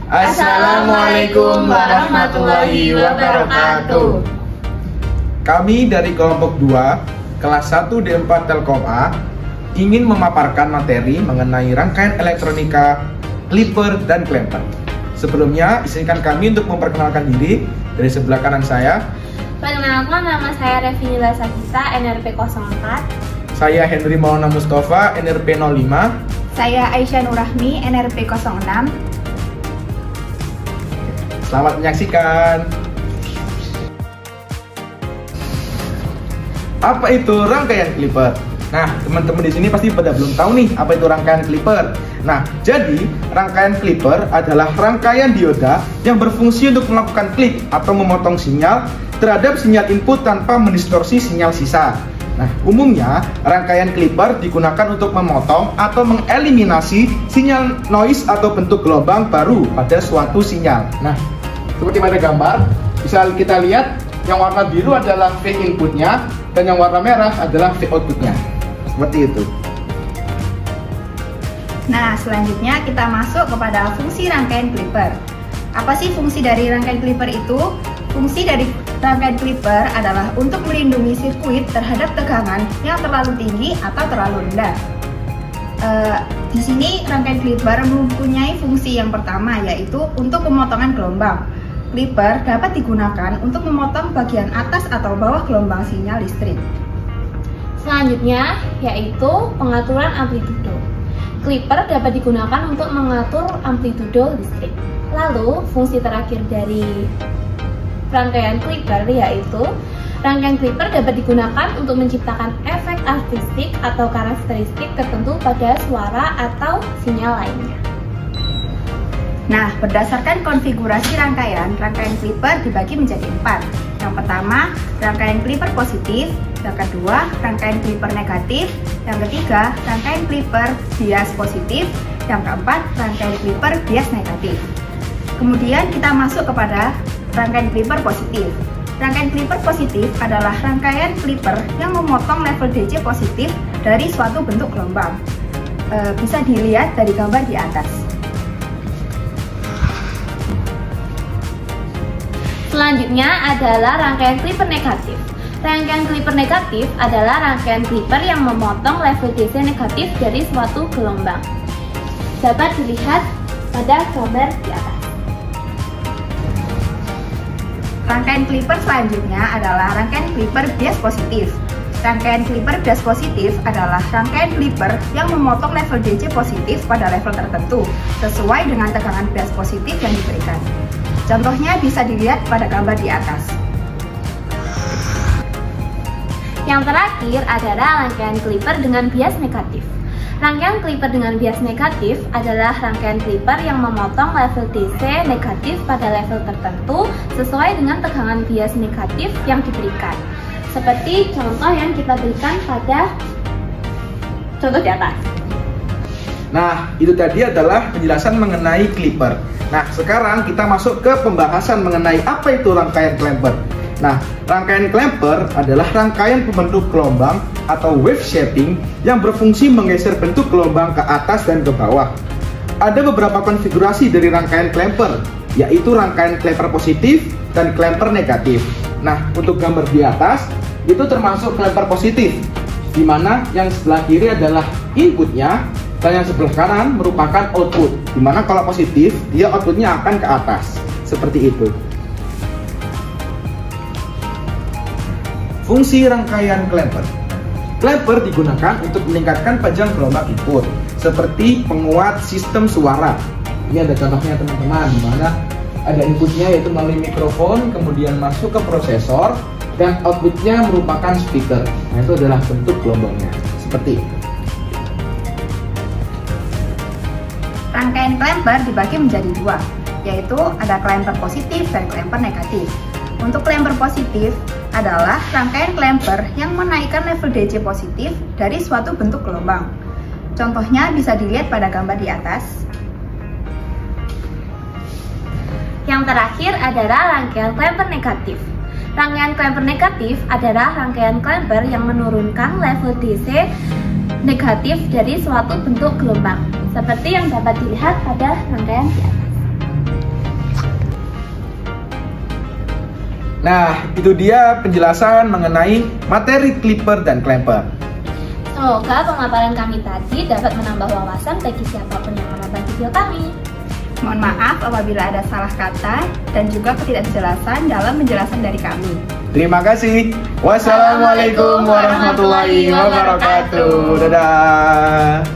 Assalamualaikum warahmatullahi wabarakatuh. Kami dari kelompok 2, kelas 1 D4 Telkom A, ingin memaparkan materi mengenai rangkaian elektronika, clipper, dan clamper. Sebelumnya, izinkan kami untuk memperkenalkan diri. Dari sebelah kanan saya, perkenalkan, nama saya Revinila Sakita, NRP 04. Saya Henry Maulana Mustafa, NRP 05. Saya Aisyah Nurrahmi, NRP 06. Selamat menyaksikan. Apa itu rangkaian clipper? Nah, teman-teman di sini pasti pada belum tahu nih apa itu rangkaian clipper. Nah, jadi rangkaian clipper adalah rangkaian dioda yang berfungsi untuk melakukan klik atau memotong sinyal terhadap sinyal input tanpa mendistorsi sinyal sisa. Nah, umumnya rangkaian clipper digunakan untuk memotong atau mengeliminasi sinyal noise atau bentuk gelombang baru pada suatu sinyal. Nah, seperti pada gambar, bisa kita lihat yang warna biru adalah V inputnya dan yang warna merah adalah V outputnya. Seperti itu. Nah, selanjutnya kita masuk kepada fungsi rangkaian clipper. Apa sih fungsi dari rangkaian clipper itu? Fungsi dari rangkaian clipper adalah untuk melindungi sirkuit terhadap tegangan yang terlalu tinggi atau terlalu rendah. Di sini rangkaian clipper mempunyai fungsi yang pertama, yaitu untuk pemotongan gelombang. Clipper dapat digunakan untuk memotong bagian atas atau bawah gelombang sinyal listrik. Selanjutnya yaitu pengaturan amplitudo. Clipper dapat digunakan untuk mengatur amplitudo listrik. Lalu fungsi terakhir dari rangkaian clipper yaitu rangkaian clipper dapat digunakan untuk menciptakan efek artistik atau karakteristik tertentu pada suara atau sinyal lainnya. Nah, berdasarkan konfigurasi rangkaian clipper dibagi menjadi 4. Yang pertama, rangkaian clipper positif. Yang kedua, rangkaian clipper negatif. Yang ketiga, rangkaian clipper bias positif. Yang keempat, rangkaian clipper bias negatif. Kemudian kita masuk kepada rangkaian clipper positif. Rangkaian clipper positif adalah rangkaian clipper yang memotong level DC positif dari suatu bentuk gelombang. Bisa dilihat dari gambar di atas. Selanjutnya adalah rangkaian clipper negatif. Rangkaian clipper negatif adalah rangkaian clipper yang memotong level DC negatif dari suatu gelombang. Dapat dilihat pada gambar di atas. Rangkaian clipper selanjutnya adalah rangkaian clipper bias positif. Rangkaian clipper bias positif adalah rangkaian clipper yang memotong level DC positif pada level tertentu sesuai dengan tegangan bias positif yang diberikan. Contohnya bisa dilihat pada gambar di atas. Yang terakhir adalah rangkaian clipper dengan bias negatif. Rangkaian clipper dengan bias negatif adalah rangkaian clipper yang memotong level DC negatif pada level tertentu sesuai dengan tegangan bias negatif yang diberikan. Seperti contoh yang kita berikan pada contoh di atas. Nah, itu tadi adalah penjelasan mengenai clipper. Nah, sekarang kita masuk ke pembahasan mengenai apa itu rangkaian clamper. Nah, rangkaian clamper adalah rangkaian pembentuk gelombang atau wave shaping yang berfungsi menggeser bentuk gelombang ke atas dan ke bawah. Ada beberapa konfigurasi dari rangkaian clamper, yaitu rangkaian clamper positif dan clamper negatif. Nah, untuk gambar di atas, itu termasuk clamper positif, di mana yang sebelah kiri adalah inputnya, dan yang sebelah kanan merupakan output, dimana kalau positif dia outputnya akan ke atas seperti itu. Fungsi rangkaian clamper. Clamper digunakan untuk meningkatkan panjang gelombang input seperti penguat sistem suara. Ini ada contohnya teman-teman, dimana ada inputnya yaitu melalui mikrofon, kemudian masuk ke prosesor dan outputnya merupakan speaker. Nah, itu adalah bentuk gelombangnya seperti itu. Rangkaian clamper dibagi menjadi 2, yaitu ada clamper positif dan clamper negatif. Untuk clamper positif adalah rangkaian clamper yang menaikkan level DC positif dari suatu bentuk gelombang. Contohnya bisa dilihat pada gambar di atas. Yang terakhir adalah rangkaian clamper negatif. Rangkaian clamper negatif adalah rangkaian clamper yang menurunkan level DC negatif dari suatu bentuk gelombang, seperti yang dapat dilihat pada rangkaian di atas. Nah, itu dia penjelasan mengenai materi clipper dan clamper. Semoga pemaparan kami tadi dapat menambah wawasan bagi siapapun yang menonton video kami. Mohon maaf apabila ada salah kata dan juga ketidakjelasan dalam penjelasan dari kami. Terima kasih. Wassalamualaikum warahmatullahi wabarakatuh. Dadah.